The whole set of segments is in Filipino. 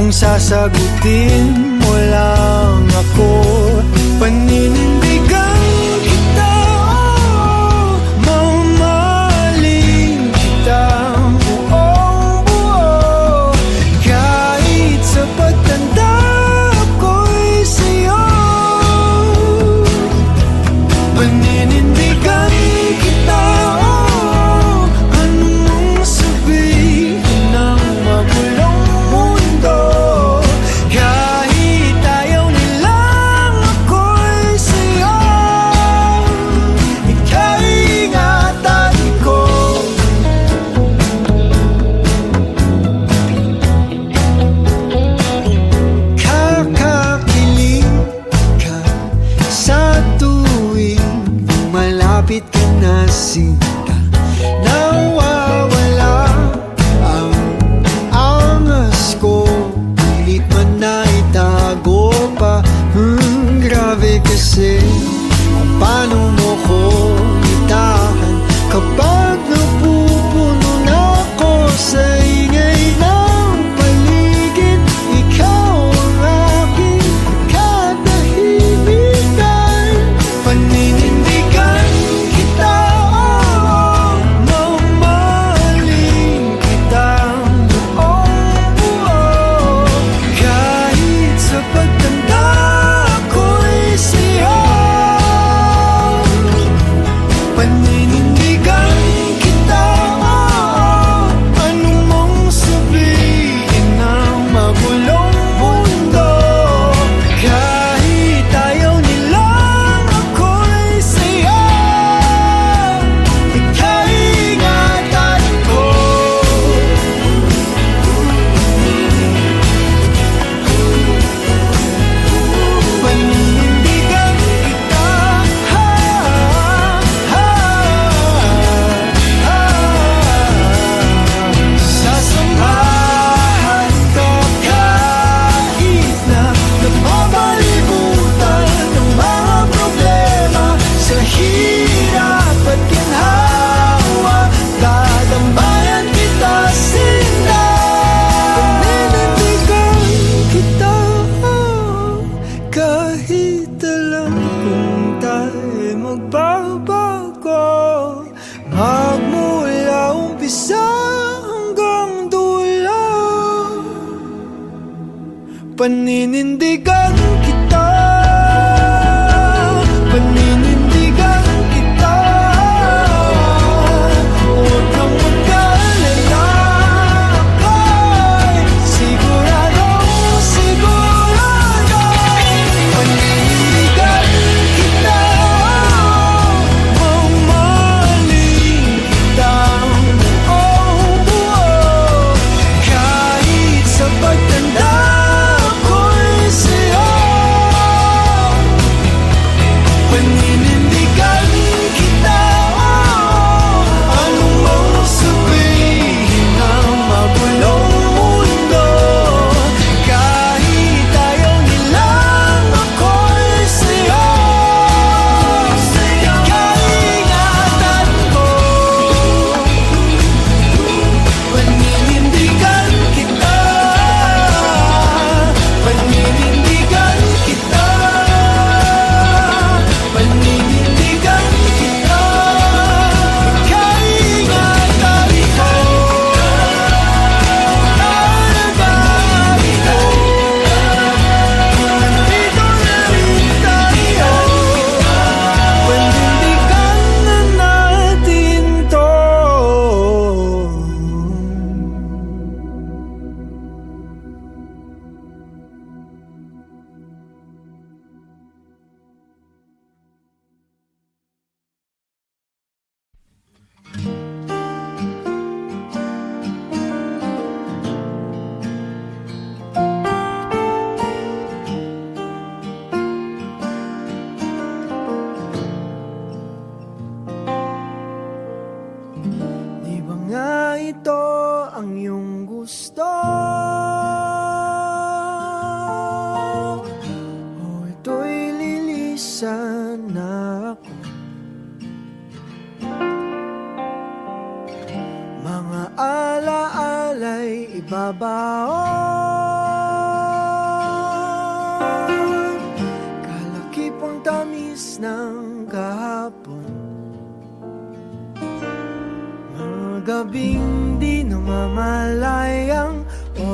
sasagutin mo lang ako. Paninindigan kita, mamahalin kita buong buo. Kahit sa pagtanda ko'y sa'yo. Paninindigan kita, anong sabihin ng magulong mundo. Kahit ayaw nilang ako'y sa'yo, ika'y ingatan ko. Kakakilig ka sa tuwing malapit ka na, sinta. Nawawala ang angas ko, pilit man na itago pa. Grabe kasi kung paano mo ko itahan kapag napupuno na ako sa ingay ng paligid. Ikaw ang aking katahimikan. Paninindigan kita, mamahalin kita buong buo. Kahit sa pagtanda ko'y sa'yo. Paninindigan kita, anong mong sabihin ng magulong mundo. Kahit ayaw nilang ako'y sa'yo, ika'y ingatan ko. Paninindigan kita, sasamahan ka kahit na napapalibutan ng mga problema. Sa hirap at ginhawa, dadambayan kita, sinta. Paninindigan kita, kahit alam kung tayo'y magbabago. Magmula umpisa hanggang dulo, paninindigan kita. Paninindigan kita, huwag kang mag-alala. Ako'y siguradong sigurado. Paninindigan kita, mamahalin kita buong buo. Kahit sa pagtanda ko'y sa'yo. Paninindigan kita, anong mong sabihin ng magulong mundo. Kahit ayaw nilang ako'y sa'yo, ika'y ingatan ko. Paninindigan kita, paninindigan kita, paninindigan kita, ika'y ingatan ko. Alagaan ko, nandito na rin tayo. Panindigan na natin to. Di ba nga ito ang iyong gusto? O ito'y lilisan na ako? Mga alaala'y ibabaon bilis ng kahapon. Mga gabing di namamalayang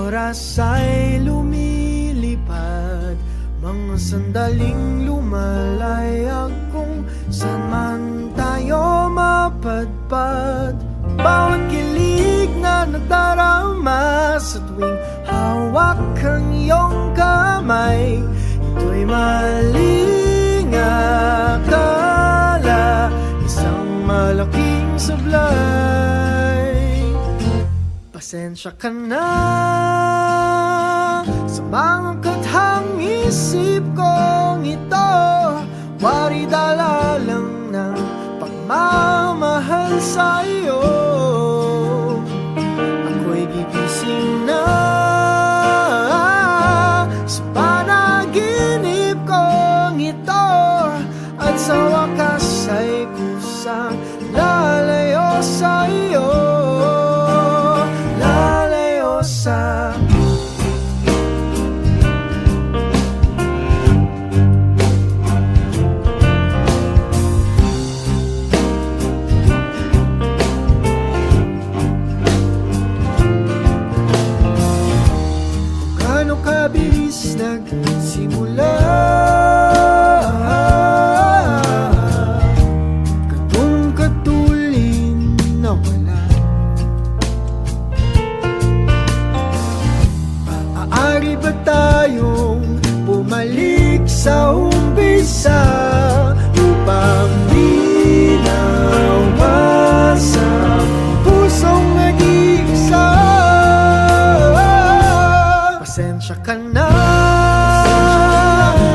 oras ay lumilipad. Mga sandaling lumalayag kung saan man tayo mapadpad. Bawat kilig na nadarama sa tuwing hawak ang iyong kamay, ito'y maling akala, isang malaking sablay. Pasensya ka na sa mga kathang isip kong ito, wari dala lang ng pagmamahal sa'yo. Ako'y gigising na sa panaginip kong ito, at sa wakas ay kusang lalayo sa'yo, lalayo sa kabilis nagsimula, katong katulin na wala. Maaari ba tayong bumalik sa umpisa upang di nawasa pusong nag-iisa? Pasensya ka na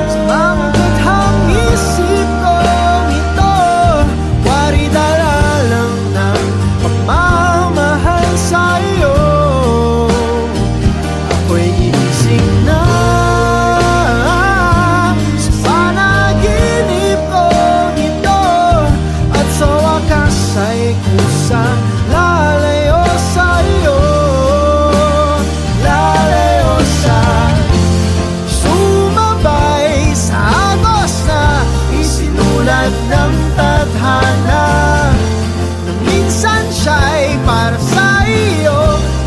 sa mga kathang isip kong ito, wari dala lang ng pagmamahal sa'yo. Ako'y gigising na sa panaginip kong ito, at sa wakas ay kusang lalayo sa'yo, sumabay sa agos na isinulat ng tadhana, na minsan siya'y para sa iyo,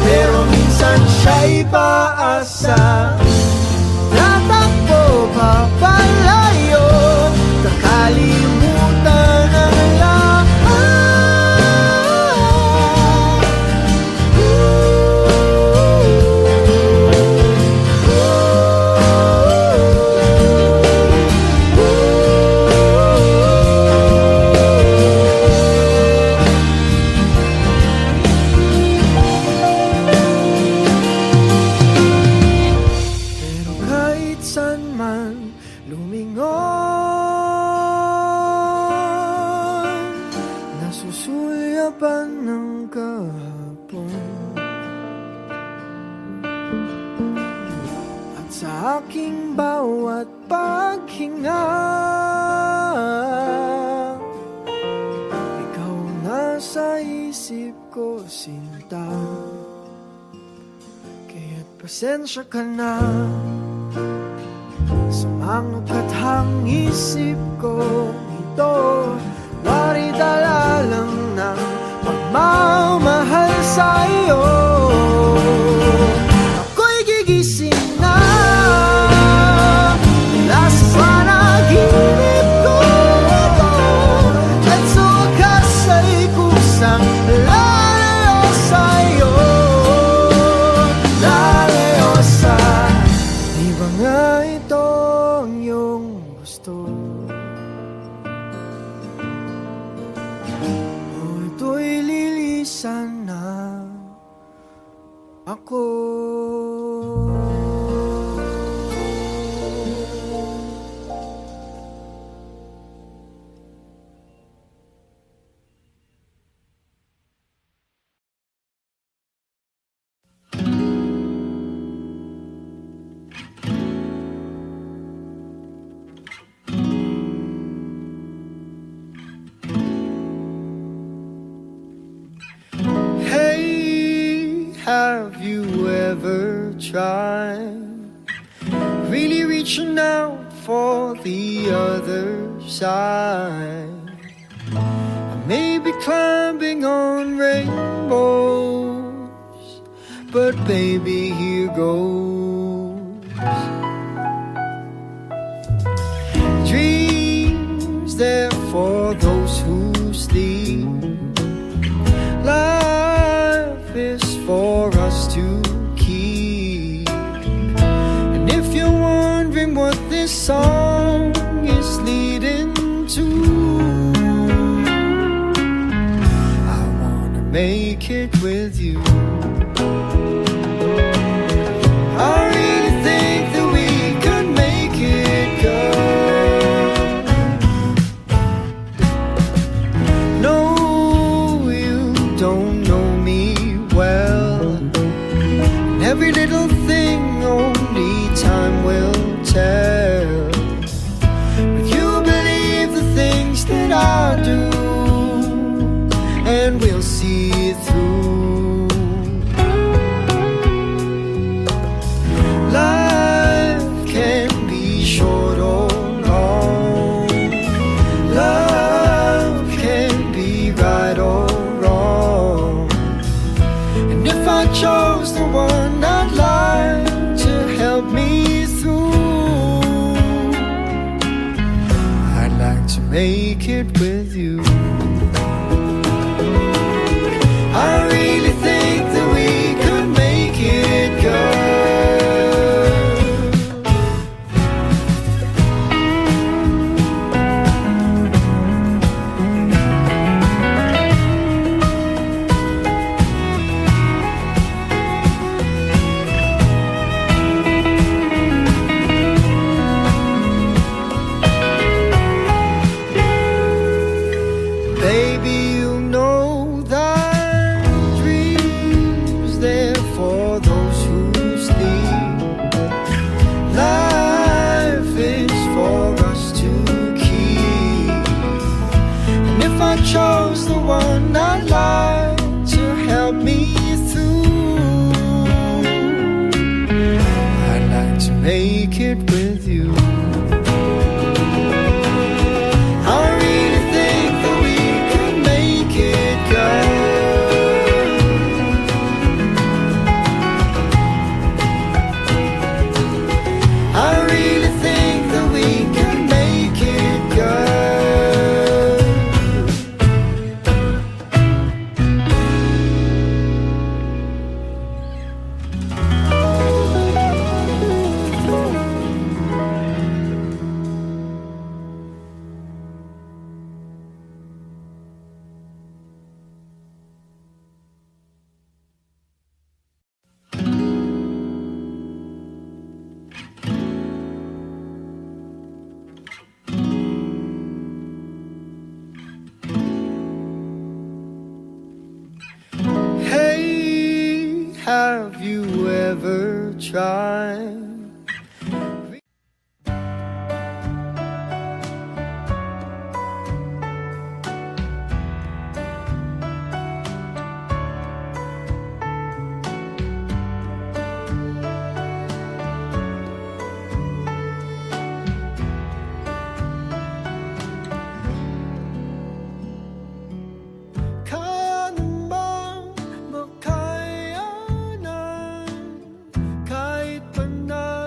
pero minsan siya'y paasa. Tatakbo papalayo, kakalimutan ang lahat. Nasusulyapan ng kahapon, at sa aking bawat paghinga, ikaw nasa isip ko, sinta. Kaya't pasensya ka na sa mga kathang isip ko ito, wari dala lang ng pagmamahal sa'yo. Ako'y gigising na mula sa panaginip ko ito, at sa wakas ay kusang lalayo sa'yo, lalayo sa di ba nga ito ang iyong gusto? Ito'y lilisan na ako. Have you ever tried really reaching out for the others? side. I may be climbing on rainbows, but baby, here goes. Dreams there for those who sleep. Life is for us to keep. And if you're wondering what this song is leading to, I wanna make it with you. I really think that we could make it, girl. No, you don't know me well, and every little thing only time will tell. But you believe the things that I do, and we'll see it through. Life can be short or long. Love can be right or wrong. And if I chose the one I'd like to help me through, I'd like to make it with you. I really think that we could make it, girl. Baby, you know that dreams there for those who sleep. Life is for us to keep. And if I chose the one I'd like to help me through, I'd like to make it with you. I really think that we could make it, girl. I really think that we could make it, girl. Hey, have you ever tried? Kaya naman, makayanan, kahit pa na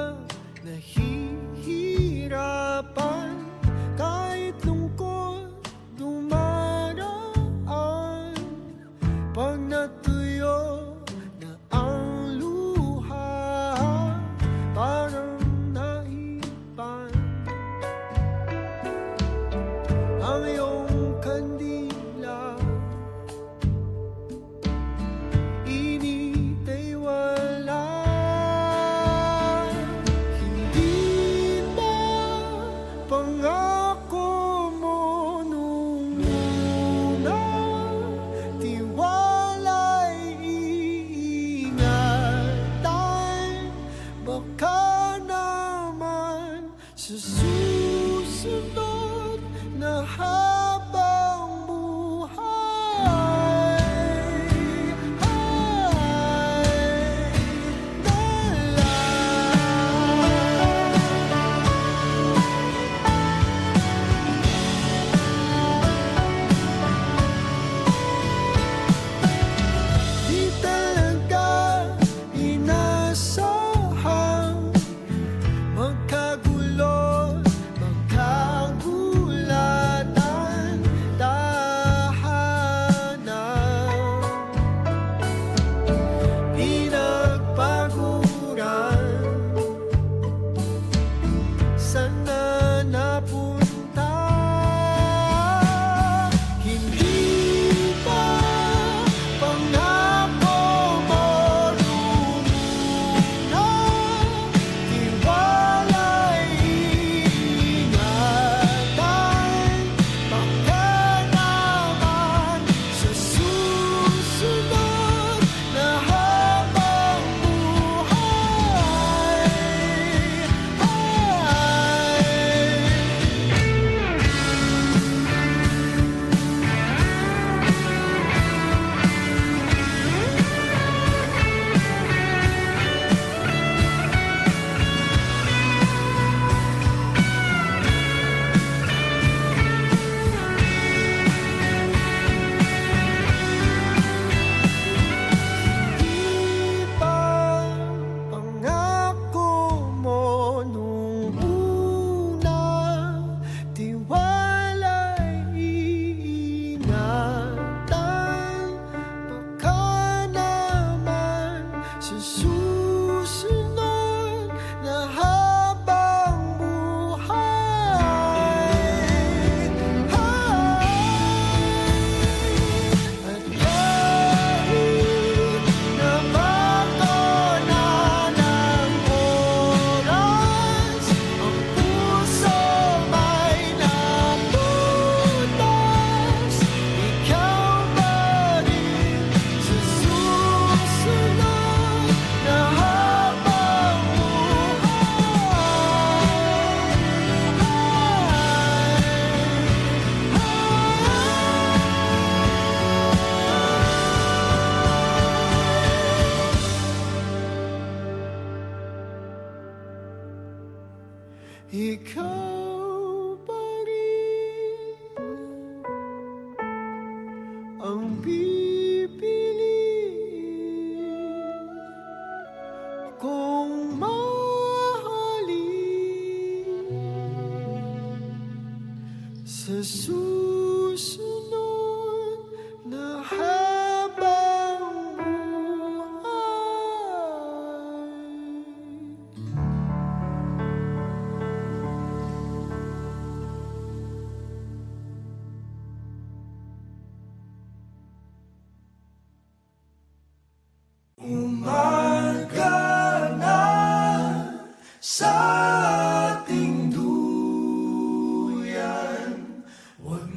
ikaw pa rin ang pipiliin kong mahalin sa susunod na habang buhay. Umaga na sa ating duyan, huwag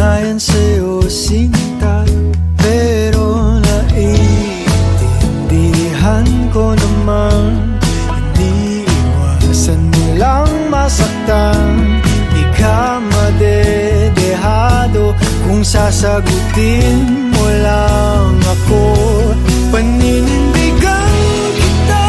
patunayan sa'yo sinta, pero naiintindihan ko naman, iniiwasan mo lang masaktan. Di ka madedehado kung sasagutin mo lang ako. Paninindigan kita,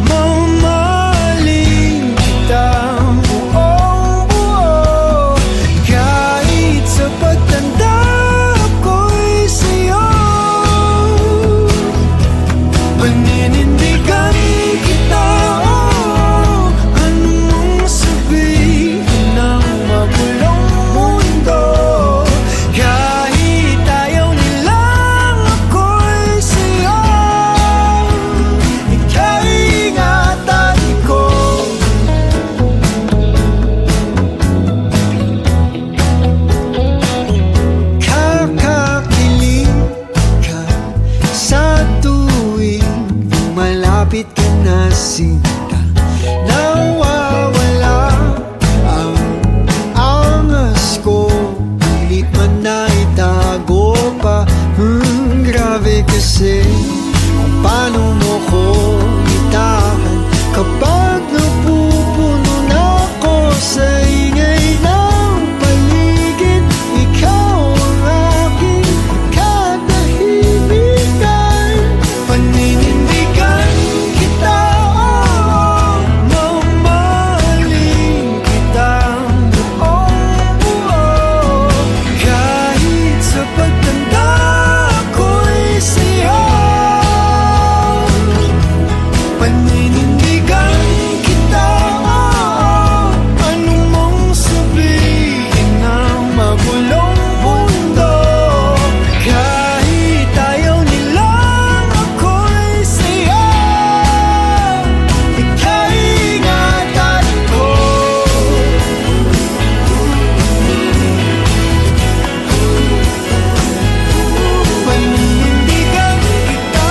mamahalin kita buong buo, kahit sa pagtanda ko'y sa'yo. Paninindigan kita, anong sabihin ng magulong mundo, kahit ayaw nilang ako'y sa'yo. Ikaw ingatan ko. Kakakilig ka sa tuwing malapit ka na sinta, nawawala ang angas ko, pilit man na itago pa. Grabe kasi kung paano mo ko itahan kapag napupuno na ako sa ingay ng paligid. Ikaw ang aking katahimikan. Paninindigan kita, mamahalin kita buong buo, kahit sa pagtanda ko'y sa'yo. Paninindigan kita, anong mong sabihin ng magulong mundo, kahit ayaw nilang ako'y sa'yo. Ikaw ingatan ko. Paninindigan kita,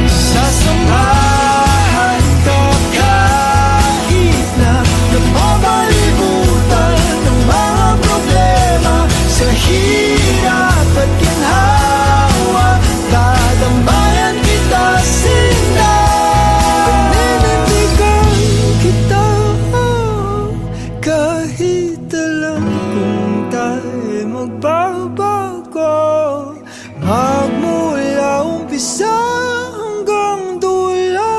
sasamahan ka kahit na napapalibutan ng mga problema. Sa hirap at ginhawa, dadambayan kita sinta. Paninindigan kita, kahit alam kung tayo magbabago, magmula umpisa hanggang dulo.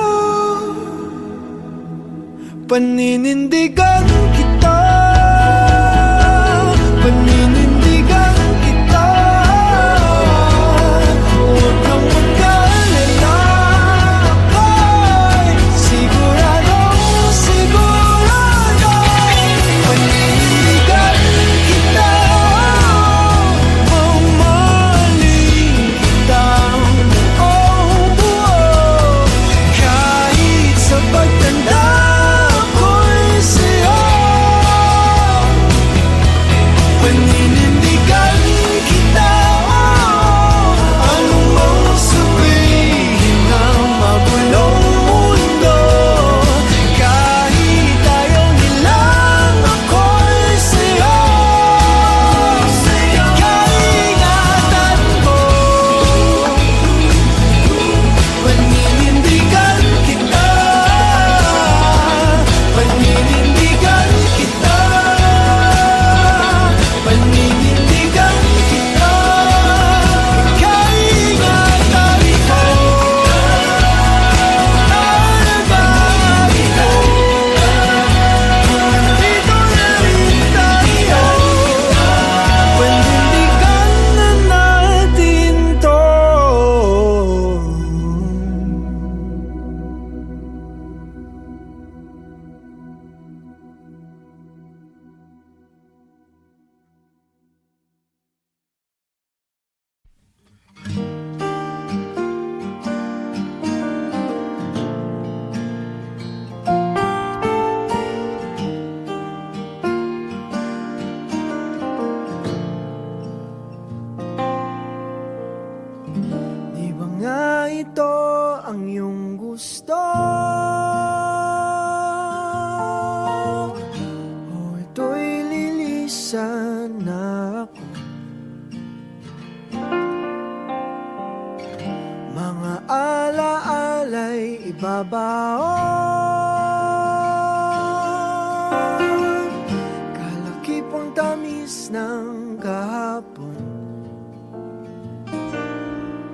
Paninindigan kita, paninindigan kita. Huwag kang mag-alala, ako'y siguradong sigurado. Paninindigan kita, mamahalin kita buong buo, kahit sa pagtanda ko'y sa'yo. bilis ng kahapon,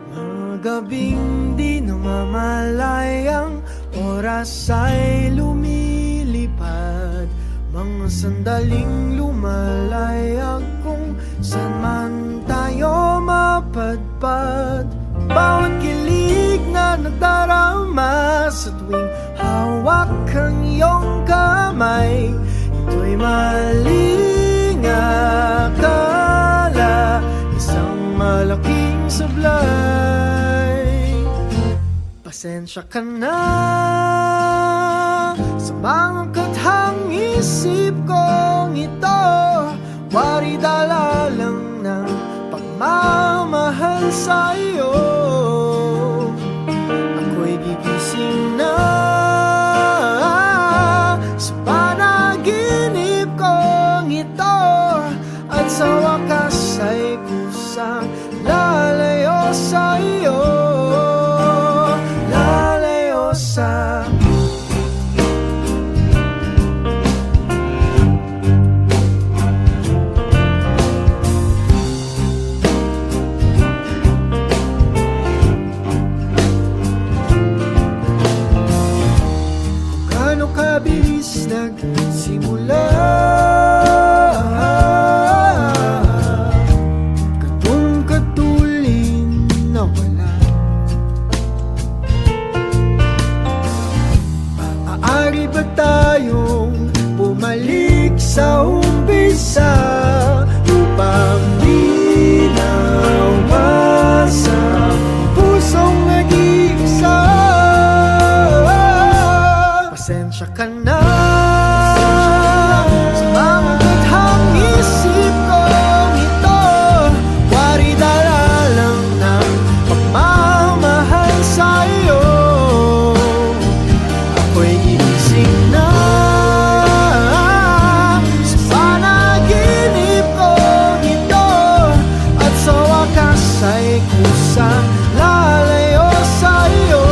mga gabing di namamalayang oras ay lumilipad, mga sandaling lumalayag kung saan man tayo mapadpad. Bawat kilig na nadarama sa tuwing hawak ang iyong kamay, ito'y maling akala, isang malaking sablay. Pasensya ka na sa mga kathang isip kong ito, wari dala lang ng pagmamahal sa'yo. Ako'y gigising na sa panaginip kong ito, at sa wakas ay kusang lalayo sa'yo, lalayo sa kabilis nagsimula, katong katulin na wala. Maaari ba tayong bumalik sa umpisa upang di nawasa pusong nag-iisa? Pasensya ka na sa mga kathang isip kong ito, wari dala lang ng pagmamahal sa'yo. Ako'y gigising na sa panaginip kong ito, at sa wakas ay kusang lalayo sa'yo,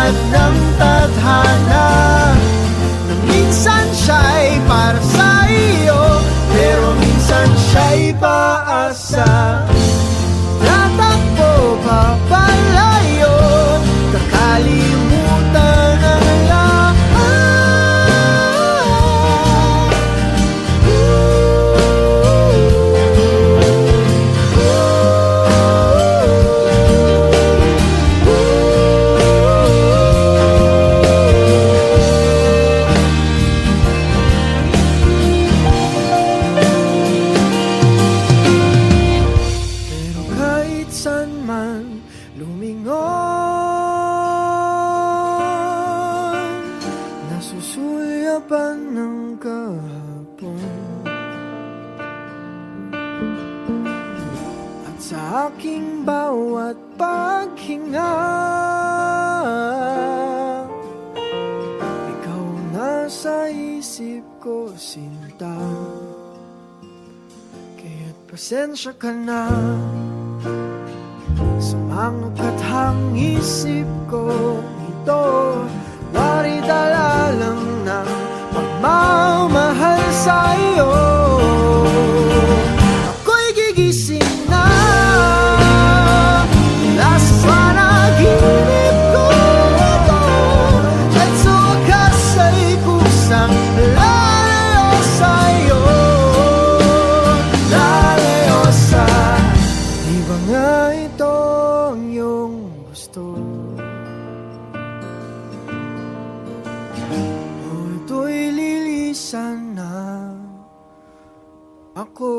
ng tadhana, na minsan siya'y para sa iyo, pero minsan siya'y paasa. Tatakbo papalayo, kakalimutan ang lahat. Nasusulyapan ng kahapon, at sa aking bawat paghinga, ikaw nasa isip ko, sinta. Kaya't pasensya ka na sa mga kathang isip ko ito, wari dala lang ng pagmamahal sa'yo. Ako'y gigising na mula sa panaginip ko ito, at sa wakas ay kusang lalayo sa'yo, lalayo sa di ba nga ito ang iyong gusto? O ito'y lilisan na ako.